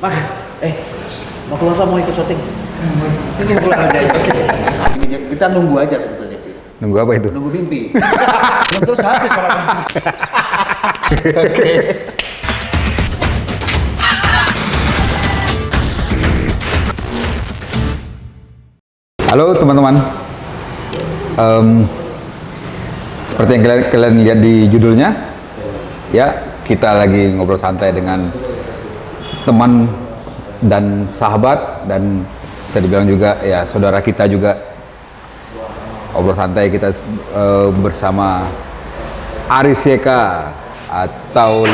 Mas, mau keluar mau ikut syuting? Ini keluar aja. Oke. Ini kita nunggu aja sebetulnya sih. Nunggu apa itu? Nunggu mimpi. Terus habis kalau mimpi. Oke. Halo teman-teman. Seperti yang kalian lihat di judulnya, ya kita lagi ngobrol santai dengan teman dan sahabat dan bisa dibilang juga ya saudara kita juga. Ngobrol santai kita bersama Aris Yeka, atau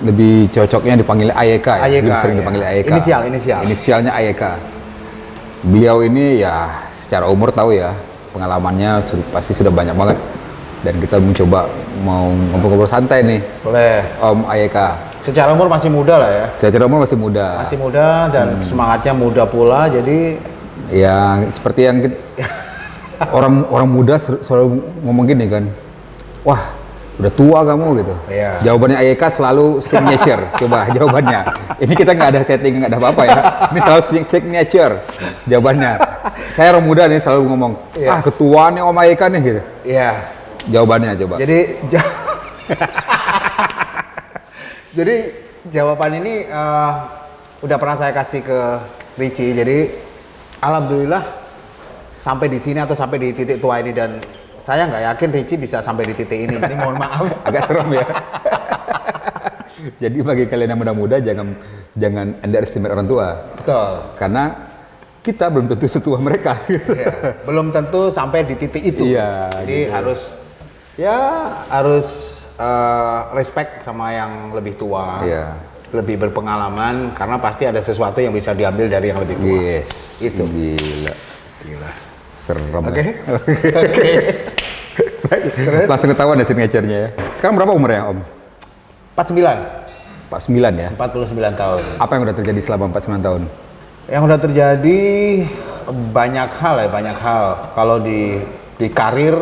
lebih cocoknya dipanggil Ayeka, ya? Lebih sering dipanggil Ayeka. Inisialnya Ayeka. Beliau ini ya secara umur tahu ya, pengalamannya pasti sudah banyak banget, dan kita mencoba mau ngobrol-ngobrol santai nih. Boleh. Om Ayeka. Secara umur masih muda lah ya. Secara umur masih muda. Masih muda dan semangatnya muda pula, jadi ya seperti yang orang muda selalu ngomong gini kan, wah udah tua kamu gitu. Iya. Jawabannya Ayeka selalu signature. Coba jawabannya. Ini kita nggak ada setting, nggak ada apa-apa ya. Ini selalu signature jawabannya. Saya orang muda nih selalu ngomong, ah ketuaan nih Om Ayeka nih gitu. iya. Jawabannya coba. Jadi jawaban ini udah pernah saya kasih ke Richie. Jadi alhamdulillah sampai di sini atau sampai di titik tua ini, dan saya nggak yakin Richie bisa sampai di titik ini. Jadi mohon maaf. Agak serem ya. Jadi bagi kalian yang muda-muda jangan underestimate orang tua. Betul. Karena kita belum tentu setua mereka. Iya, belum tentu sampai di titik itu. Iya. Jadi gitu. harus respect sama yang lebih tua. Iya. Lebih berpengalaman, karena pasti ada sesuatu yang bisa diambil dari yang lebih tua. Yes. Itu. Gila. Serem. Oke. Ya. Oke. Langsung ketahuan ya signature-nya ya. Sekarang berapa umurnya Om? 49. 49 ya. 49 tahun. Apa yang udah terjadi selama 49 tahun? Yang udah terjadi banyak hal. Kalau di karir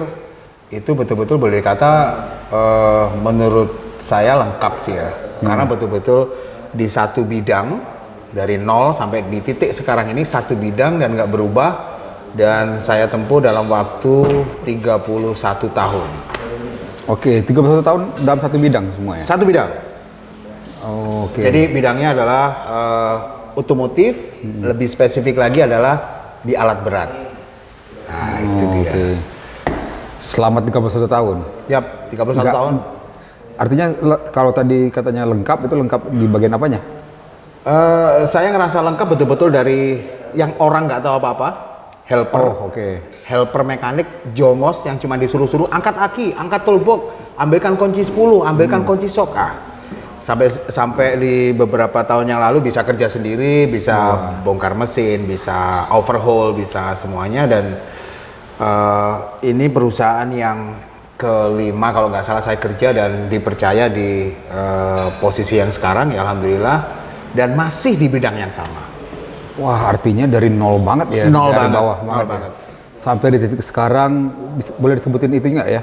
itu betul-betul boleh dikata menurut saya lengkap sih ya. Karena betul-betul di satu bidang dari nol sampai di titik sekarang ini satu bidang dan nggak berubah, dan saya tempuh dalam waktu 31 tahun. Oke, 31 tahun dalam satu bidang semua ya? Satu bidang. Oke. Jadi bidangnya adalah otomotif, lebih spesifik lagi adalah di alat berat. Nah, itu dia. Oke. Selama 31 tahun? Yap, 31 tahun. Artinya kalau tadi katanya lengkap, itu lengkap di bagian apanya? Saya ngerasa lengkap betul-betul dari yang orang nggak tahu apa-apa. Helper. Oh, oke. Helper mekanik, jongos yang cuma disuruh-suruh, angkat aki, angkat toolbox, ambilkan kunci 10, ambilkan kunci sok. Sampai di beberapa tahun yang lalu bisa kerja sendiri, bisa bongkar mesin, bisa overhaul, bisa semuanya. Dan ini perusahaan yang kelima kalau nggak salah saya kerja dan dipercaya di posisi yang sekarang, ya alhamdulillah, dan masih di bidang yang sama. Wah, artinya dari nol banget ya? Nol dari banget, bawah nol banget. Sampai di titik sekarang, boleh disebutin itu nggak ya?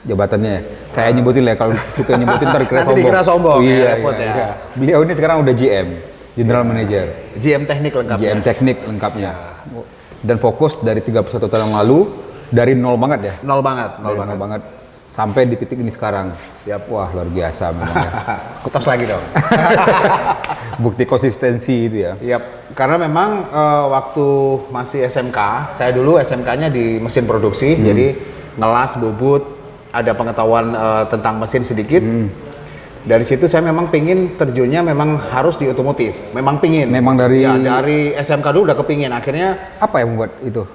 Jabatannya. Saya nyebutin lah, kalau itu nyebutin ntar dikira Nanti sombong. dikira sombong, Oh, iya, repot iya, ya. iya. Beliau ini sekarang udah GM, General Manager. GM teknik lengkapnya. GM teknik lengkapnya. Dan fokus dari 31 tahun yang lalu, dari nol banget ya? Nol banget. Nol banget. Sampai di titik ini sekarang. Yap. Wah, luar biasa memang ya. Kutos lagi dong. Bukti konsistensi itu ya. Yap, karena memang waktu masih SMK, saya dulu SMK-nya di mesin produksi, jadi ngelas, bubut, ada pengetahuan tentang mesin sedikit. Dari situ saya memang pingin terjunnya memang harus di otomotif, memang pingin. Memang dari... Ya, dari SMK dulu udah kepingin, akhirnya... Apa yang membuat itu?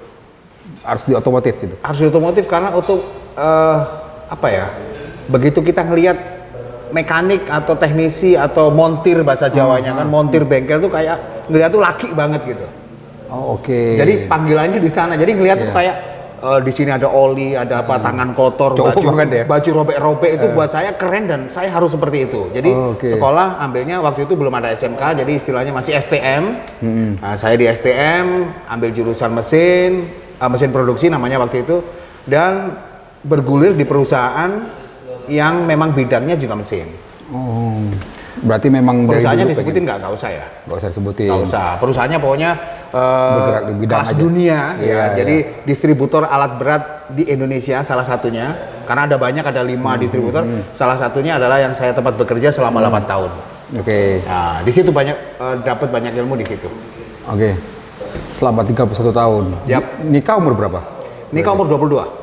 Harus di otomotif gitu? Harus di otomotif karena begitu kita ngelihat mekanik atau teknisi atau montir bahasa Jawanya kan, montir bengkel tuh kayak ngelihat tuh laki banget gitu. Oh, oke. Jadi panggilannya di sana. Jadi ngelihat tuh kayak di sini ada oli, ada apa, tangan kotor, baju robek-robek, itu buat saya keren dan saya harus seperti itu. Jadi sekolah ambilnya waktu itu belum ada SMK, jadi istilahnya masih STM. Nah, saya di STM ambil jurusan mesin produksi namanya waktu itu, dan bergulir di perusahaan yang memang bidangnya juga mesin. Berarti memang dari Perusahaannya dulu disebutin nggak usah ya? nggak usah disebutin. Nggak usah. Perusahaannya pokoknya Bergerak di bidang kelas aja. dunia, Iya, ya. iya. Jadi distributor alat berat di Indonesia salah satunya. Karena ada banyak, ada 5 distributor. Salah satunya adalah yang saya tempat bekerja selama 8 tahun. Oke. Nah, di situ banyak dapat banyak ilmu di situ. Oke. Selama 31 tahun. Yap. Nikah umur berapa? Nikah umur 22.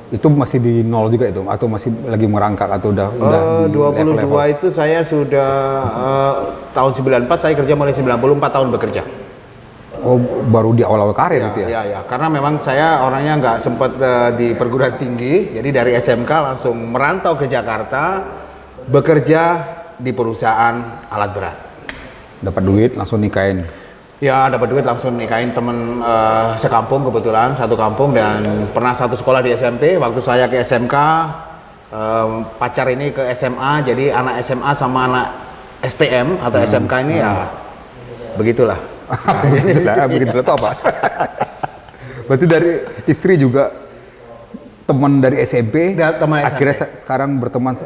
Itu masih di nol juga itu atau masih lagi merangkak atau udah di 22 level-level? itu saya sudah tahun 94 saya kerja, mulai 94 tahun bekerja. Oh, baru di awal-awal karir itu ya? Ya. Karena memang saya orangnya nggak sempat di perguruan tinggi, jadi dari SMK langsung merantau ke Jakarta, bekerja di perusahaan alat berat. Dapat duit langsung nikahin. Ya, dapat duit langsung nikahin temen sekampung, kebetulan satu kampung, dan pernah satu sekolah di SMP. Waktu saya ke SMK, pacar ini ke SMA, jadi anak SMA sama anak STM atau SMK ini ya begitulah. Begitulah itu apa? Berarti dari istri juga teman dari SMP, Teman SMP. akhirnya sekarang berteman,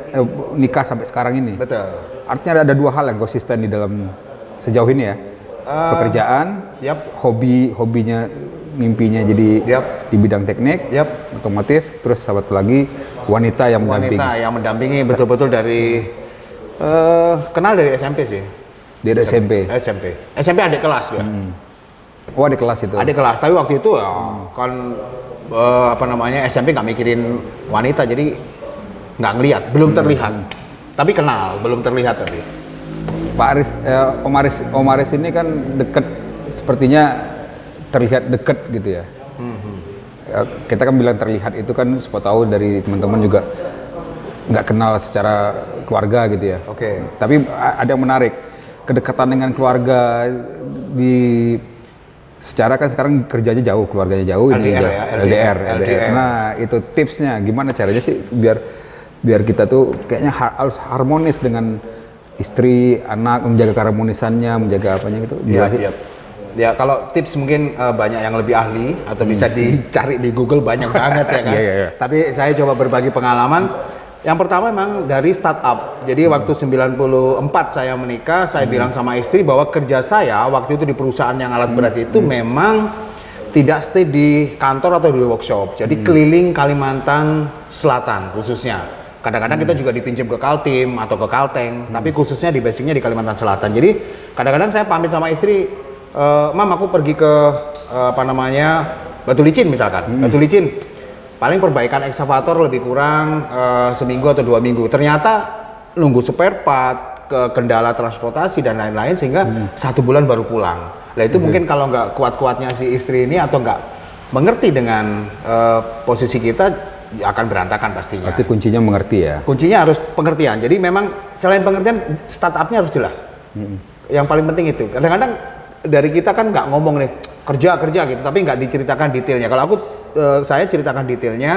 nikah sampai sekarang ini. Betul. Artinya ada dua hal yang konsisten di dalam sejauh ini ya. Pekerjaan, Yap. hobinya, mimpinya jadi Yap. di bidang teknik, Yap. otomotif, terus satu lagi wanita yang mendampingi. Wanita yang mendampingi betul-betul dari kenal dari SMP sih. Dia ada SMP. SMP adik kelas ya. Oh, ada kelas itu. Adik kelas. Tapi waktu itu ya kan SMP nggak mikirin wanita, jadi nggak ngelihat, belum terlihat. Tapi kenal, belum terlihat tapi. Pak Aris, Om Aris ini kan deket, sepertinya terlihat deket gitu ya. Ya, kita kan bilang terlihat itu kan siapa tahu dari teman-teman juga nggak kenal secara keluarga gitu ya. Oke. Tapi ada yang menarik, kedekatan dengan keluarga secara kan sekarang kerjanya jauh, keluarganya jauh, ini LDR jauh. ya, LDR. LDR. Nah itu tipsnya gimana caranya sih biar kita tuh kayaknya harus harmonis dengan istri, anak, menjaga keharmonisannya, menjaga apanya gitu. Iya. Ya, kalau tips mungkin banyak yang lebih ahli atau bisa dicari di Google, banyak banget ya kan. Iya. Tapi saya coba berbagi pengalaman. Yang pertama memang dari startup. Jadi waktu 94 saya menikah, saya bilang sama istri bahwa kerja saya waktu itu di perusahaan yang alat berat itu memang tidak stay di kantor atau di workshop. Jadi keliling Kalimantan Selatan khususnya. Kadang-kadang kita juga dipinjam ke Kaltim atau ke Kalteng, tapi khususnya di basicnya di Kalimantan Selatan. Jadi kadang-kadang saya pamit sama istri, Mam aku pergi ke Batu Licin misalkan. Batu Licin, paling perbaikan eksavator lebih kurang seminggu atau 2 minggu. Ternyata nunggu spare part, ke kendala transportasi dan lain-lain, sehingga 1 bulan baru pulang. Nah itu mungkin kalau nggak kuat-kuatnya si istri ini atau nggak mengerti dengan posisi kita, ya akan berantakan pastinya. Berarti kuncinya mengerti ya. Kuncinya harus pengertian. Jadi memang selain pengertian, startupnya harus jelas. Yang paling penting itu. Kadang-kadang dari kita kan nggak ngomong nih kerja gitu, tapi nggak diceritakan detailnya. Kalau saya ceritakan detailnya,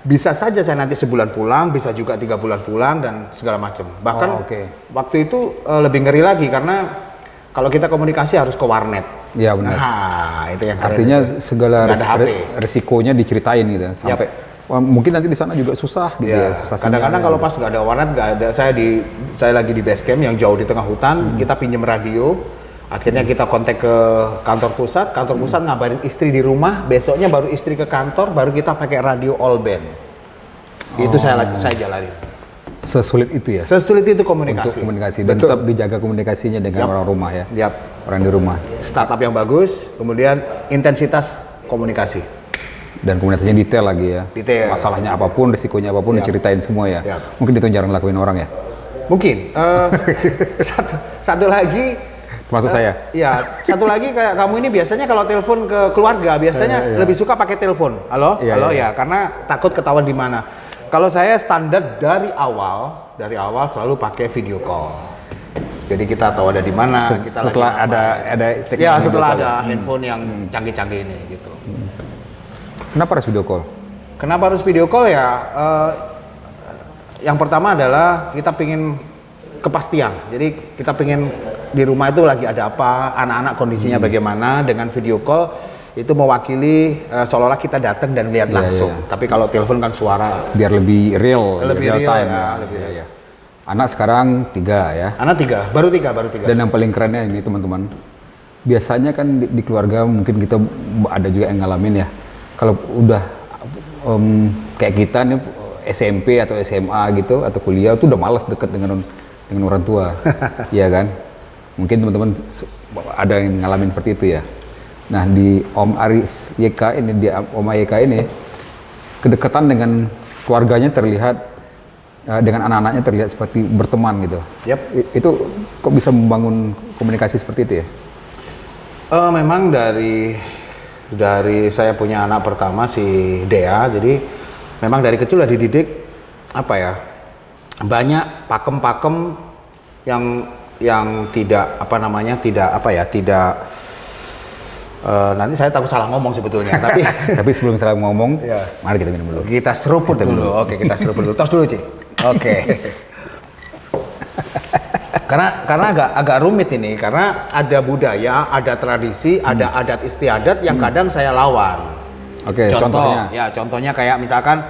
bisa saja saya nanti sebulan pulang, bisa juga 3 bulan pulang dan segala macam. Bahkan waktu itu lebih ngeri lagi karena kalau kita komunikasi harus ke warnet. Iya benar. Nah itu yang keren. Artinya segala Nggak ada HP. resikonya diceritain gitu sampai mungkin nanti di sana juga susah gitu ya. Susah Kadang-kadang kalau pas nggak ada warnet, nggak ada, saya lagi di base camp yang jauh di tengah hutan, kita pinjam radio, akhirnya kita kontak ke kantor pusat ngabarin istri di rumah, besoknya baru istri ke kantor, baru kita pakai radio all band. Itu saya jalanin. Sesulit itu ya. Sesulit itu komunikasi. Untuk komunikasi dan tetap dijaga komunikasinya dengan orang rumah ya. Orang di rumah. Startup yang bagus, kemudian intensitas komunikasi. Dan komunikasinya detail lagi ya. Detail. Masalahnya apapun, risikonya apapun diceritain semua ya. Mungkin itu jarang lakuin orang ya. Mungkin. Satu lagi. Termasuk saya. Ya, satu lagi kayak kamu ini biasanya kalau telepon ke keluarga biasanya lebih suka pakai telepon. Halo, ya, karena takut ketahuan di mana. Kalau saya standar dari awal selalu pakai video call. Jadi kita tahu ada di mana. Setelah ada teknik. Ya, setelah ada handphone yang canggih-canggih ini gitu. Kenapa harus video call? Kenapa harus video call ya? Yang pertama adalah kita pingin kepastian. Jadi kita pingin di rumah itu lagi ada apa, anak-anak kondisinya bagaimana. Dengan video call itu mewakili seolah-olah kita datang dan lihat langsung. Tapi kalau telepon kan suara biar lebih real, lebih real time ya. Lebih real. Anak sekarang 3 ya. Anak 3, baru 3. Dan yang paling kerennya ini teman-teman, biasanya kan di keluarga mungkin kita ada juga yang ngalamin ya. Kalau udah kayak kita nih SMP atau SMA gitu atau kuliah tuh udah malas deket dengan orang tua, ya kan? Mungkin teman-teman ada yang ngalamin seperti itu ya. Nah di Om Aris YK ini, di Om YK ini, kedekatan dengan keluarganya terlihat dengan anak-anaknya terlihat seperti berteman gitu. Yap. Itu kok bisa membangun komunikasi seperti itu ya? Memang dari saya punya anak pertama si Dea, jadi memang dari kecil udah dididik apa ya, banyak pakem-pakem yang tidak apa namanya, tidak apa ya, tidak nanti saya takut salah ngomong sebetulnya, tapi Tapi sebelum saya ngomong, Ya. mari kita minum dulu. kita seruput dulu. Oke, kita seruput dulu. Tos dulu, Ci. Oke. karena agak rumit ini, karena ada budaya, ada tradisi, ada adat istiadat yang kadang saya lawan. Oke, contohnya. Ya, contohnya kayak misalkan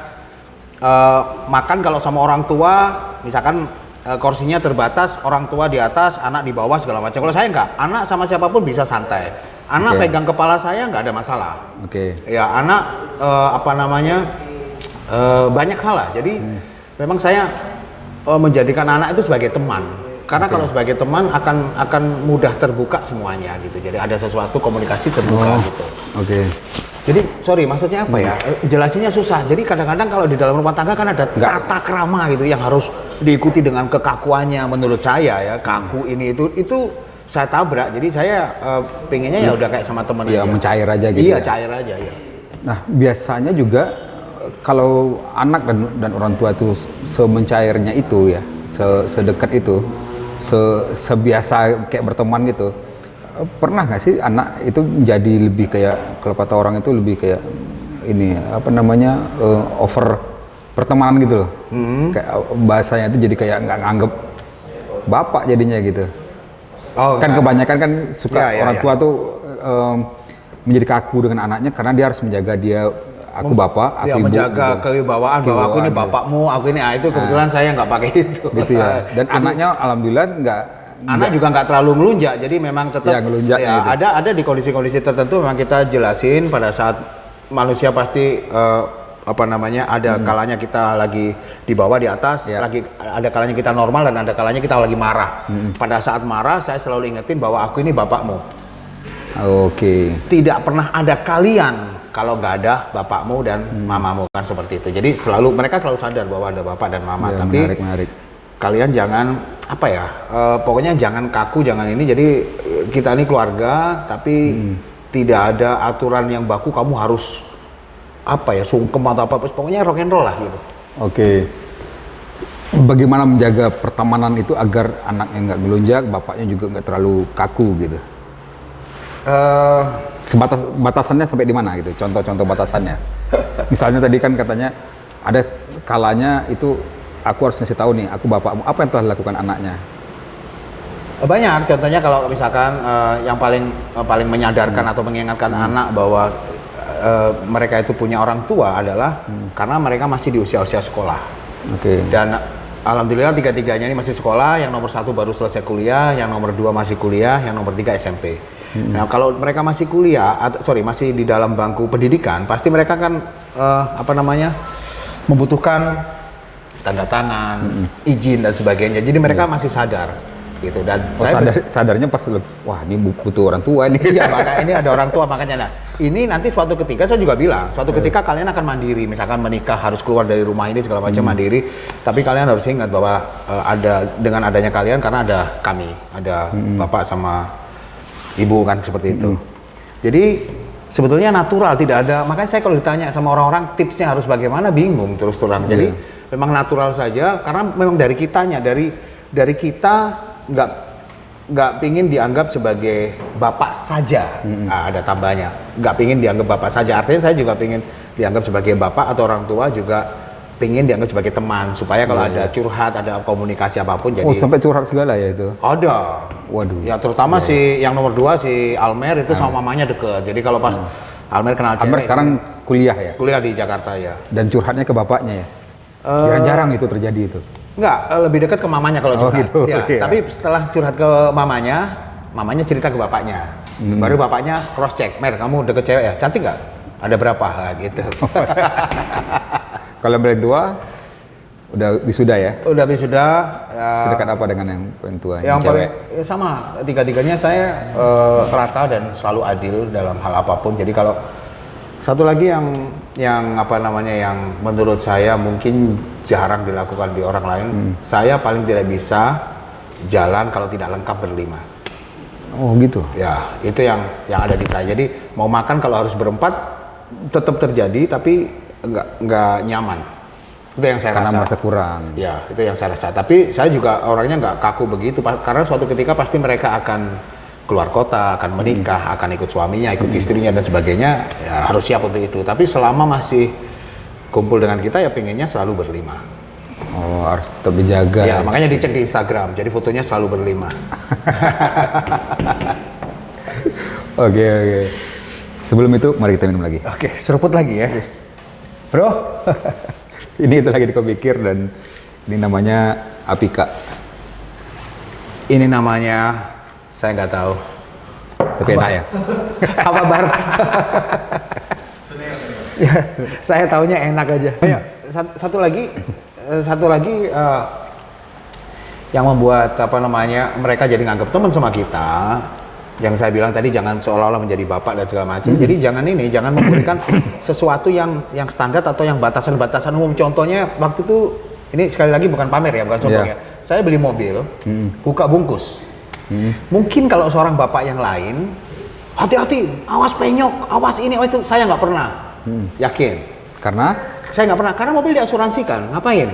makan kalau sama orang tua, misalkan kursinya terbatas, orang tua di atas, anak di bawah segala macam. Kalau saya enggak, anak sama siapapun bisa santai. Anak Oke. pegang kepala saya nggak ada masalah. Oke. Ya, anak apa namanya, banyak hal lah. Jadi memang saya menjadikan anak itu sebagai teman. Karena kalau sebagai teman akan mudah terbuka semuanya gitu. Jadi ada sesuatu komunikasi terbuka gitu. Oke. Jadi sorry, maksudnya apa ya? Jelasinnya susah. Jadi kadang-kadang kalau di dalam rumah tangga kan ada tata krama gitu yang harus diikuti dengan kekakuannya. Menurut saya ya, kaku ini itu saya tabrak. Jadi saya pengennya ya udah kayak sama temen Ya, aja. mencair aja gitu. Iya, ya. cair aja ya. Nah, biasanya juga kalau anak dan orang tua itu semencairnya itu ya, sedekat itu, sebiasa kayak berteman gitu. Pernah nggak sih anak itu menjadi lebih kayak, kalau kata orang itu lebih kayak ini apa namanya, over pertemanan gitu loh. Kayak bahasanya itu jadi kayak nggak nganggep bapak jadinya gitu. Oh, Kan kebanyakan kan suka Ya, ya, orang ya. tua tuh menjadi kaku dengan anaknya karena dia harus menjaga dia, aku bapak, aku ya, ibu, menjaga gitu. kewibawaan bahwa aku ini Kewibawaan, bapakmu, aku ini itu kebetulan saya nggak pakai itu. gitu ya. Dan anaknya alhamdulillah Anak juga nggak terlalu ngelunjak, jadi memang tetap Ya, ngelunjaknya ya, itu. ada di kondisi-kondisi tertentu memang kita jelasin pada saat manusia pasti apa namanya, ada kalanya kita lagi di bawah, di atas, Ya. lagi ada kalanya kita normal dan ada kalanya kita lagi marah. Pada saat marah saya selalu ingetin bahwa aku ini bapakmu. Oke. Tidak pernah ada kalian kalau nggak ada bapakmu dan mamamu, kan seperti itu. Jadi mereka selalu sadar bahwa ada bapak dan mama, Ya, tapi menarik. kalian jangan apa ya, pokoknya jangan kaku, jangan ini. Jadi kita ini keluarga, tapi tidak ada aturan yang baku kamu harus apa ya, sungkem atau apa, pokoknya rock and roll lah gitu. Oke. Bagaimana menjaga pertemanan itu agar anaknya nggak gelunjak, bapaknya juga nggak terlalu kaku gitu? Batasannya sampai di mana gitu? Contoh-contoh batasannya. Misalnya tadi kan katanya ada kalanya itu aku harus ngasih tahu nih, aku bapakmu. Apa yang telah dilakukan anaknya? Banyak, contohnya kalau misalkan yang paling menyadarkan atau mengingatkan anak bahwa mereka itu punya orang tua adalah karena mereka masih di usia-usia sekolah. Oke. Dan alhamdulillah tiga-tiganya ini masih sekolah. Yang nomor 1 baru selesai kuliah, yang nomor 2 masih kuliah, yang nomor 3 SMP. Nah, kalau mereka masih kuliah, masih di dalam bangku pendidikan, pasti mereka kan apa namanya, membutuhkan tanda tangan, izin dan sebagainya. Jadi mereka masih sadar gitu. Dan Sadarnya pas wah ini butuh orang tua nih. iya, maka ini ada orang tua, makanya. Nah, ini nanti suatu ketika saya juga bilang, suatu ketika kalian akan mandiri, misalkan menikah harus keluar dari rumah ini segala macam mandiri, tapi kalian harus ingat bahwa dengan adanya kalian, karena ada kami, ada bapak sama ibu kan, seperti itu. Jadi sebetulnya natural, tidak ada. Makanya saya kalau ditanya sama orang-orang tipsnya harus bagaimana, bingung terus terang. Jadi memang natural saja, karena memang dari kitanya, dari kita nggak pingin dianggap sebagai bapak saja. Nah, ada tambahnya, nggak pingin dianggap bapak saja, artinya saya juga pingin dianggap sebagai bapak, atau orang tua juga pingin dianggap sebagai teman, supaya kalau ada curhat, ada komunikasi apapun, jadi Sampai curhat segala ya itu. ada. Waduh. Ya terutama si yang nomor 2 si Almer itu sama mamanya deket. Jadi kalau pas Almer kenal Almer cewek, sekarang kuliah ya, kuliah di Jakarta ya. dan curhatnya ke bapaknya ya. Jarang-jarang itu terjadi itu. Enggak, lebih dekat ke mamanya kalau Oh, curhat. gitu, Ya, iya. tapi setelah curhat ke mamanya cerita ke bapaknya. Baru bapaknya cross check, Mer, kamu deket cewek ya? Cantik nggak? Ada berapa? Nah, gitu. Kalau yang paling tua udah wisuda ya? Udah wisuda. Ya, Sedekat apa dengan yang paling tua? yang cewek? paling ya sama, tiga-tiganya saya rata dan selalu adil dalam hal apapun. Jadi kalau satu lagi yang apa namanya yang menurut saya mungkin jarang dilakukan di orang lain, saya paling tidak bisa jalan kalau tidak lengkap berlima. Oh gitu. Ya, itu yang ada di saya. Jadi mau makan kalau harus berempat tetap terjadi, tapi nggak nyaman. Itu yang saya Karena rasa. merasa kurang. Ya, itu yang saya rasa. Tapi saya juga orangnya nggak kaku begitu, karena suatu ketika pasti mereka akan keluar kota, akan menikah, akan ikut suaminya, ikut istrinya dan sebagainya. Ya, harus siap untuk itu. Tapi selama masih kumpul dengan kita, ya pengennya selalu berlima. Oh, harus tetap dijaga. Ya, makanya dicek di Instagram. Jadi fotonya selalu berlima. Oke. Sebelum itu, mari kita minum lagi. Oke, seruput lagi ya, bro. Ini itu lagi dikepikir dan ini namanya Apika. Ini namanya saya nggak tahu. Tapi enak ya. Apa bar? Ya, saya taunya enak aja. Ya, satu lagi yang membuat apa namanya mereka jadi nganggap teman sama kita. Yang saya bilang tadi jangan seolah-olah menjadi bapak dan segala macam. Jadi jangan memberikan sesuatu yang standar atau yang batasan-batasan umum. Contohnya waktu itu ini sekali lagi bukan pamer ya, bukan sombong ya. Saya beli mobil, buka bungkus. Mungkin kalau seorang bapak yang lain, hati-hati, awas penyok, awas ini, awas itu, saya nggak pernah. Yakin? Karena Saya nggak pernah, karena mobil diasuransikan, ngapain?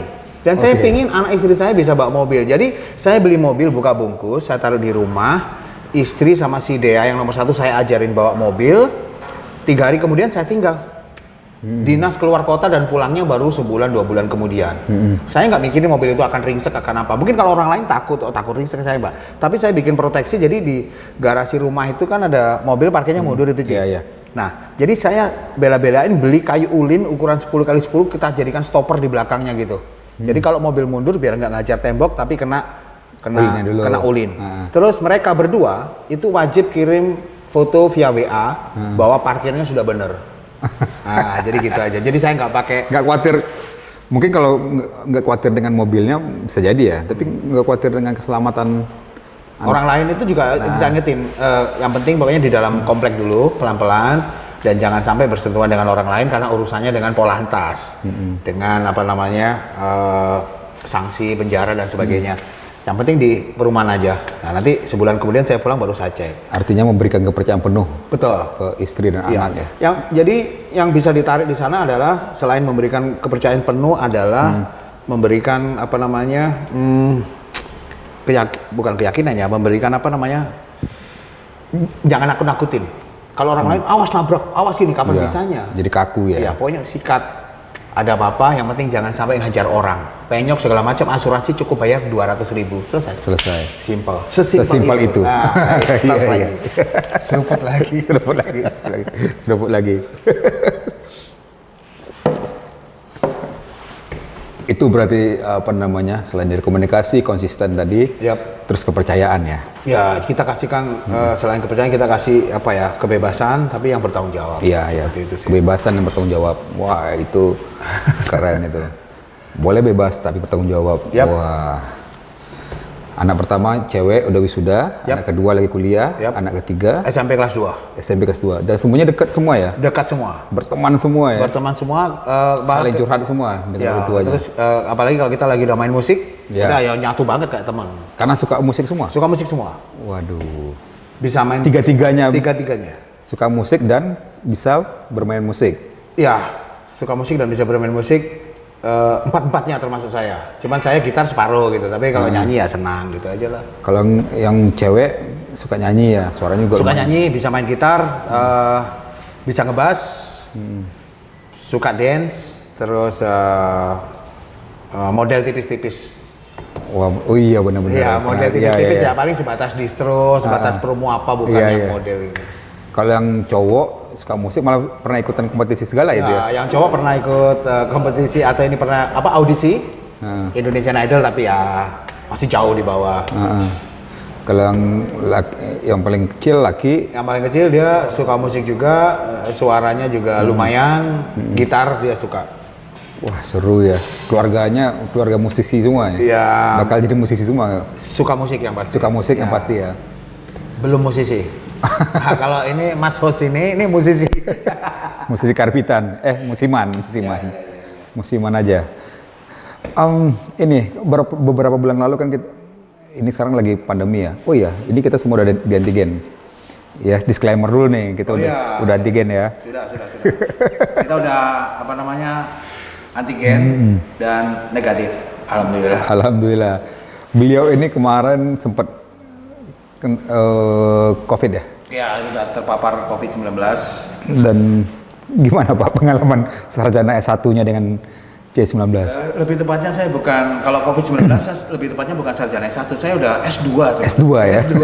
Dan saya pingin anak istri saya bisa bawa mobil. Jadi saya beli mobil, buka bungkus, saya taruh di rumah. Istri sama si Dea yang nomor 1 saya ajarin bawa mobil. 3 hari kemudian saya tinggal. Dinas keluar kota dan pulangnya baru sebulan 2 bulan kemudian. Saya nggak mikirin mobil itu akan ringsek akan apa. Mungkin kalau orang lain takut ringsek saya mbak. Tapi saya bikin proteksi, jadi di garasi rumah itu kan ada mobil parkirnya mundur itu Cik. Iya. Nah, jadi saya bela-belain beli kayu ulin ukuran 10x10 kita jadikan stopper di belakangnya gitu. Jadi kalau mobil mundur biar nggak ngajar tembok tapi kena Ulinnya dulu. ulin. Terus mereka berdua itu wajib kirim foto via WA bahwa parkirnya sudah benar. Nah, jadi gitu aja. Jadi saya nggak pakai. nggak khawatir. Mungkin kalau nggak khawatir dengan mobilnya bisa jadi ya. Tapi nggak khawatir dengan keselamatan Orang lain itu juga kita ingetin. Yang penting pokoknya di dalam komplek dulu pelan-pelan dan jangan sampai bersentuhan dengan orang lain karena urusannya dengan Polantas, dengan apa namanya sanksi penjara dan sebagainya. Yang penting di perumahan aja. Nah nanti sebulan kemudian saya pulang baru saya cek. Artinya memberikan kepercayaan penuh Betul. ke istri dan anak ya. Jadi yang bisa ditarik di sana adalah selain memberikan kepercayaan penuh adalah memberikan apa namanya bukan keyakinan ya, memberikan apa namanya jangan nakut-nakutin. Kalau orang lain awas nabrak, awas gini kapan bisanya. Jadi kaku ya. Iya, pokoknya sikat. Ada apa-apa, yang penting jangan sampai hajar orang. Penyok segala macam, asuransi cukup bayar 200.000. Selesai. Simple. Sesimpel itu. Nah, Iya, lagi. iya. Seruput lagi. Seruput lagi. Itu berarti apa namanya, selain dari komunikasi konsisten tadi, terus kepercayaan ya. Ya, kita kasihkan selain kepercayaan kita kasih apa ya, kebebasan tapi yang bertanggung jawab. Iya. Itu sih. Kebebasan yang bertanggung jawab. Wah, itu keren itu. Boleh bebas tapi bertanggung jawab. Wah. Anak pertama cewek udah wisuda, anak kedua lagi kuliah, anak ketiga SMP kelas 2. SMP kelas 2. Dan semuanya dekat semua ya? Dekat semua. Berteman semua ya? Berteman semua. Saling curhat semua dengan orang tuanya. Terus apalagi kalau kita lagi udah main musik, udah ya nyatu banget kayak teman. Karena suka musik semua? Suka musik semua. Waduh. Bisa main Tiga-tiganya suka musik dan bisa bermain musik? Ya, suka musik dan bisa bermain musik. Empat-empatnya termasuk saya. Cuman saya gitar separuh gitu, tapi kalau nyanyi ya senang gitu aja lah. Kalau yang cewek suka nyanyi ya, suaranya juga suka nyanyi, bisa main gitar, bisa ngebass, suka dance, terus model tipis-tipis. Wah, oh iya benar-benar. Iya, model tipis-tipis ya paling sebatas distro, sebatas promo apa, bukan yang model ini. Kalau yang cowok suka musik malah pernah ikutan kompetisi segala itu ya? Yang cowok pernah ikut kompetisi atau ini pernah audisi Indonesian Idol tapi ya masih jauh di bawah. Kalau yang paling kecil laki, Yang paling kecil dia suka musik juga, suaranya juga lumayan, gitar dia suka. wah seru ya. Keluarga musisi semua ya. Iya. Bakal jadi musisi semua. Suka musik yang pasti. Suka musik yang pasti ya. Belum musisi. Nah, kalau ini Mas host ini musisi. Musisi karbitan, musiman aja. Ini beberapa bulan lalu kan ini sekarang lagi pandemi ya. Oh iya, ini kita semua udah di antigen. Ya, disclaimer dulu nih, kita udah antigen ya. Sudah. Kita udah antigen dan negatif. Alhamdulillah. Alhamdulillah. Beliau ini kemarin sempat COVID ya? Ya, sudah terpapar COVID-19. Dan gimana Pak pengalaman sarjana S1-nya dengan C19? Lebih tepatnya saya bukan, kalau COVID-19 saya lebih tepatnya bukan sarjana S1, saya udah S2. S2 ya? S2.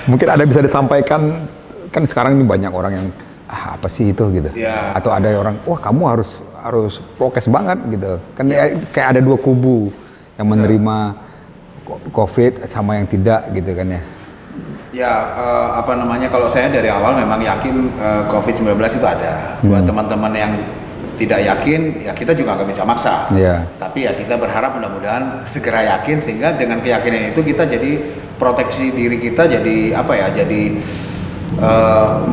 Mungkin ada bisa disampaikan, kan sekarang ini banyak orang yang, apa sih itu gitu? Ya. Atau ada orang, wah kamu harus prokes banget gitu. Kan kayak ada dua kubu yang menerima COVID sama yang tidak gitu kan ya? Ya, kalau saya dari awal memang yakin COVID-19 itu ada. Buat teman-teman yang tidak yakin, ya kita juga nggak bisa maksa. Yeah. Tapi ya kita berharap mudah-mudahan segera yakin sehingga dengan keyakinan itu kita jadi proteksi diri kita jadi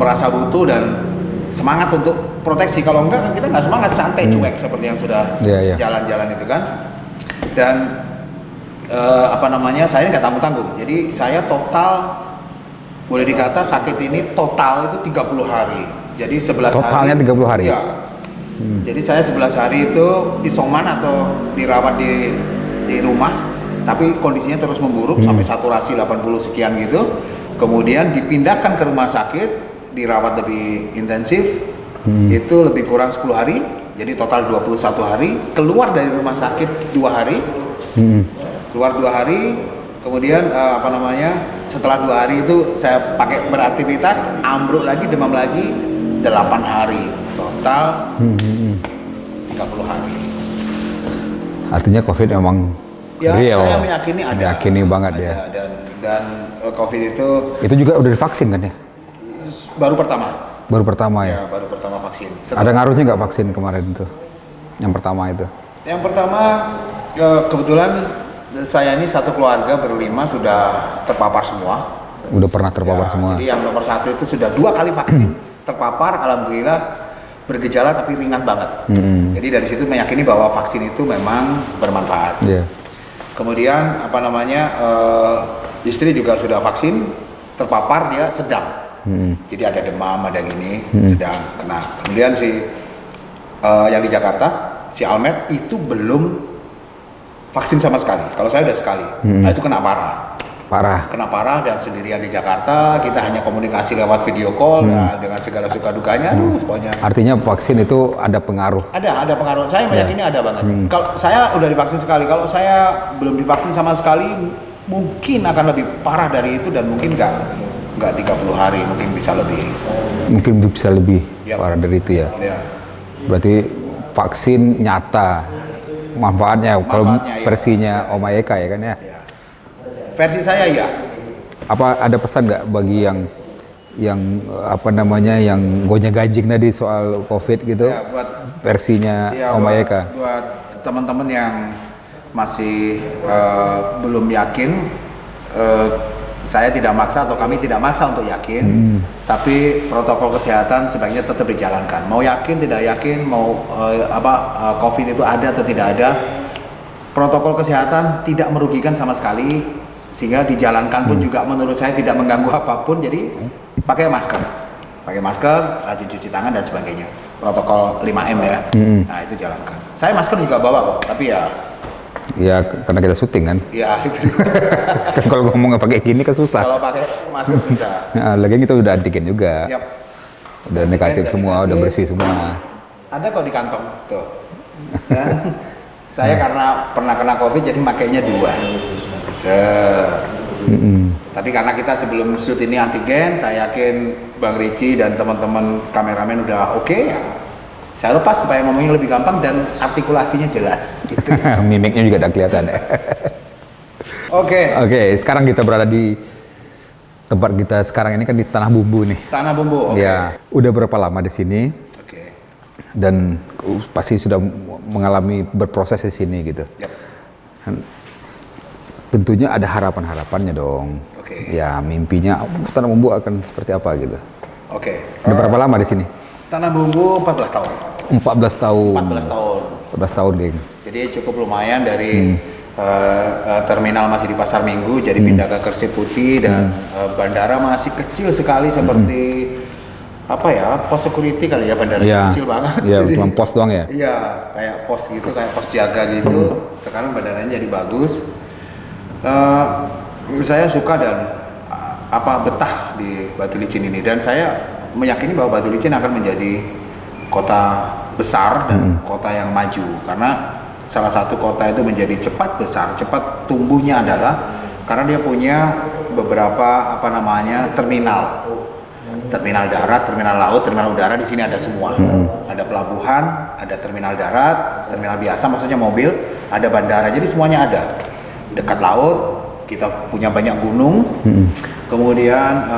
merasa butuh dan semangat untuk proteksi. Kalau enggak kita nggak semangat, santai cuek seperti yang sudah jalan-jalan itu kan. Dan saya nggak tanggung-tanggung. Jadi saya total boleh dikata sakit ini total itu 30 hari. Jadi 11 Totalnya hari. 30 hari? Iya. Jadi saya 11 hari itu isoman atau dirawat di rumah, tapi kondisinya terus memburuk sampai saturasi 80 sekian gitu. Kemudian dipindahkan ke rumah sakit, dirawat lebih intensif, itu lebih kurang 10 hari, jadi total 21 hari. Keluar dari rumah sakit 2 hari, keluar 2 hari, kemudian setelah 2 hari itu saya pakai beraktivitas, ambruk lagi, demam lagi, 8 hari. Total 30 hari. Artinya COVID memang real. Saya meyakini ada. Meyakini banget ada, ya. Dan COVID itu juga udah divaksin kan ya? baru pertama. Baru pertama ya? Ya, baru pertama vaksin. Ada ngaruhnya nggak vaksin kemarin itu? Yang pertama itu? Yang pertama, kebetulan saya ini satu keluarga berlima sudah terpapar semua. Udah pernah terpapar semua? Jadi yang nomor 1 itu sudah 2 kali vaksin terpapar, alhamdulillah bergejala tapi ringan banget. Jadi dari situ meyakini bahwa vaksin itu memang bermanfaat. Yeah. Kemudian istri juga sudah vaksin, terpapar, dia sedang. Jadi ada demam, ada gini, sedang kena. Kemudian yang di Jakarta, si Almed itu belum vaksin sama sekali. Kalau saya udah sekali. Nah, itu kena parah. Kena parah dan sendirian di Jakarta, kita hanya komunikasi lewat video call dengan segala suka dukanya. Pokoknya. Artinya vaksin itu ada pengaruh? Ada pengaruh. Saya meyakini ada banget. Kalau saya udah divaksin sekali, kalau saya belum divaksin sama sekali, mungkin akan lebih parah dari itu dan mungkin nggak 30 hari, mungkin bisa lebih. Mungkin bisa lebih parah dari itu ya. Berarti vaksin nyata manfaatnya kalau versinya Om Ayeka ya kan ya? Versi saya ya. Apa ada pesan nggak bagi yang yang gonjang-ganjing tadi soal COVID gitu? Ya, versinya Om Ayeka. Buat teman-teman yang masih belum yakin, saya tidak maksa atau kami tidak maksa untuk yakin, tapi protokol kesehatan sebaiknya tetap dijalankan. Mau yakin tidak yakin, mau COVID itu ada atau tidak ada, protokol kesehatan tidak merugikan sama sekali. Sehingga dijalankan pun juga menurut saya tidak mengganggu apapun. Jadi pakai masker, rajin cuci tangan dan sebagainya. Protokol 5M ya. Nah itu jalankan. Saya masker juga bawa kok, tapi ya karena kita syuting kan. Iya itu. Kan kalau ngomong nggak pakai gini kan susah. Kalau pakai masker bisa. Nah, lagi kita udah antigen juga. Yap. Udah negatif semua, udah bersih semua. Ada kok di kantong tuh. Dan saya karena pernah kena COVID jadi makainya 2. Tapi karena kita sebelum shoot ini antigen, saya yakin Bang Ricci dan teman-teman kameramen udah oke ya. Saya lepas supaya ngomongnya lebih gampang dan artikulasinya jelas. Gitu. Mimiknya juga udah kelihatan ya. Oke. Oke, sekarang kita berada di tempat kita sekarang ini kan di Tanah Bumbu nih. Tanah Bumbu. Oke. Ya, udah berapa lama di sini? Oke. Dan pasti sudah mengalami berproses di sini gitu. Yap. Tentunya ada harapan-harapannya dong. Oke. Ya, mimpinya Tanah Bumbu akan seperti apa gitu. Oke. Udah berapa lama di sini? Tanah Bumbu 14 tahun. 14 tahun. 14 tahun. 14 tahun, geng. Jadi cukup lumayan dari terminal masih di Pasar Minggu, jadi pindah ke Kersik Putih dan bandara masih kecil sekali seperti apa ya, pos security kali ya, bandara kecil banget. Iya, cuma pos doang ya. Iya, kayak pos gitu, kayak pos jaga gitu. Sekarang bandaranya jadi bagus. Saya suka dan betah di Batu Licin ini, dan saya meyakini bahwa Batu Licin akan menjadi kota besar dan kota yang maju, karena salah satu kota itu menjadi cepat besar, cepat tumbuhnya adalah karena dia punya beberapa terminal darat, terminal laut, terminal udara. Di sini ada semua. Ada pelabuhan, ada terminal darat, terminal biasa maksudnya mobil, ada bandara. Jadi semuanya ada. Dekat laut, kita punya banyak gunung. Kemudian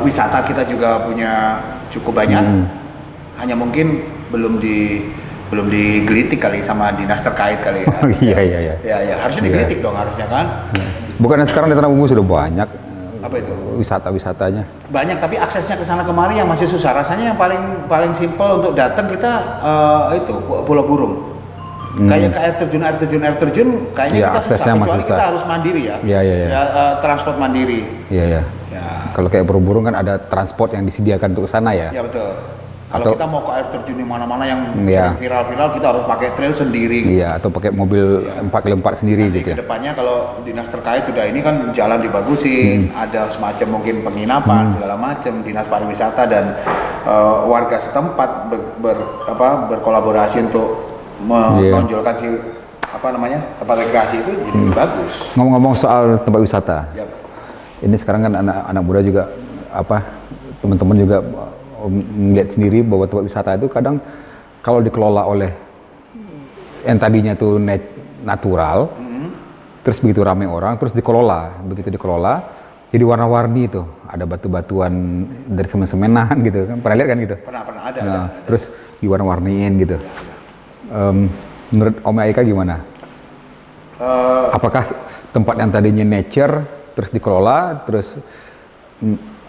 wisata kita juga punya cukup banyak. Hanya mungkin belum digelitik kali sama dinas terkait kali ya. Oh, iya. Ya, harusnya digelitik dong harusnya kan. Bukannya sekarang di Tanah Bumbu sudah banyak Apa itu? wisatanya? Banyak, tapi aksesnya ke sana kemari yang masih susah. Rasanya yang paling simpel untuk datang kita itu Pulau Burung. Kayak ke air terjun kayaknya Ya, kita aksesnya susah, masih kecuali susah. kita harus mandiri ya. Iya. Ya, transport mandiri. Iya. Ya. Kalau kayak Burung kan ada transport yang disediakan untuk ke sana ya. Ya betul. Kalau Atau- kita mau ke air terjun di mana-mana yang Iya. sering viral-viral, kita harus pakai trail sendiri. Iya, atau pakai mobil 4x4 sendiri Nanti gitu. ke depannya kalau dinas terkait sudah ini kan jalan dibagusin, ada semacam mungkin penginapan segala macam, dinas pariwisata dan warga setempat berkolaborasi untuk menonjolkan tempat rekreasi itu jadi lebih bagus. Ngomong-ngomong soal tempat wisata, Yap. ini sekarang kan anak muda juga teman-teman juga melihat sendiri bahwa tempat wisata itu kadang kalau dikelola oleh yang tadinya tuh natural, terus begitu ramai orang, terus begitu dikelola, jadi warna-warni itu, ada batu-batuan dari semen-semenan gitu kan, pernah lihat kan gitu? Pernah ada. Nah, terus diwarna-warniin gitu. Menurut Om Aika gimana? Apakah tempat yang tadinya nature terus dikelola, terus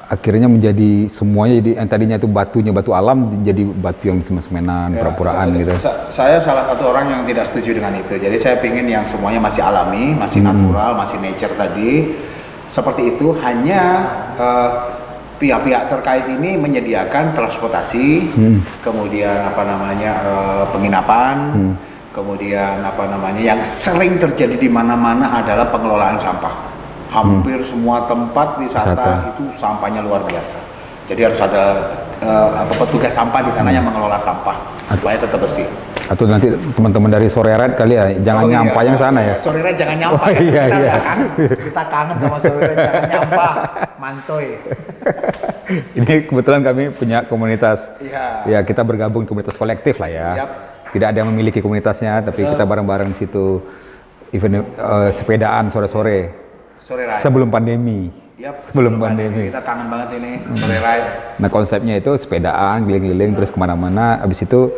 akhirnya menjadi semuanya, jadi yang tadinya itu batu alam jadi batu yang semen-semenan, pura-puraan gitu? Saya salah satu orang yang tidak setuju dengan itu. Jadi saya ingin yang semuanya masih alami, masih natural, masih nature tadi. Seperti itu, hanya pihak-pihak terkait ini menyediakan transportasi, kemudian penginapan, kemudian yang sering terjadi di mana-mana adalah pengelolaan sampah. Hampir semua tempat wisata itu sampahnya luar biasa. Jadi harus ada petugas sampah di sana yang mengelola sampah supaya tetap bersih. Atau nanti teman-teman dari Sore Red kali ya, jangan nyampah yang sana ya. Sore Red jangan nyampah. Oh, iya. Kita kangen sama Sore Red, jangan nyampah. Mantoy. Ini kebetulan kami punya komunitas. Iya. Ya, kita bergabung komunitas kolektif lah ya. Yap. Tidak ada yang memiliki komunitasnya, tapi kita bareng-bareng di situ event sepedaan sore-sore. Sore Ride. Sebelum pandemi. Yap, Sebelum pandemi. Kita kangen banget ini Sore Ride. Nah, konsepnya itu sepedaan keliling-keliling terus kemana-mana. Habis itu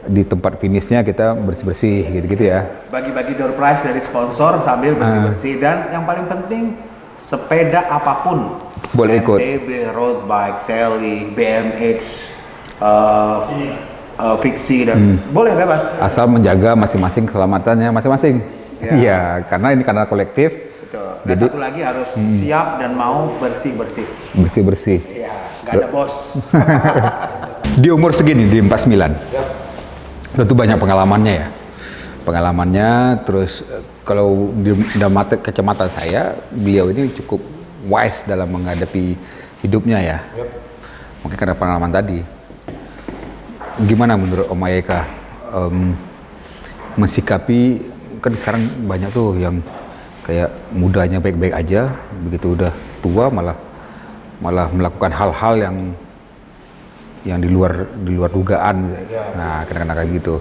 di tempat finishnya kita bersih-bersih gitu-gitu ya. Bagi-bagi door prize dari sponsor sambil bersih-bersih, dan yang paling penting sepeda apapun Boleh ikut. MTB, road bike, Sally, BMX, fiksi dan boleh bebas. Asal menjaga masing-masing keselamatannya masing-masing. Iya, karena kolektif. Betul. Dan satu lagi harus siap dan mau bersih-bersih. Bersih-bersih. Iya, nggak ada bos. Di umur segini, di 49. Tentu banyak pengalamannya ya. Terus kalau dalam kacamata saya, beliau ini cukup wise dalam menghadapi hidupnya ya. Mungkin karena pengalaman tadi. Gimana menurut Om Aika mensikapi, kan sekarang banyak tuh yang kayak mudanya baik-baik aja, begitu udah tua malah melakukan hal-hal yang yang di luar dugaan. Nah, kadang-kadang kayak gitu.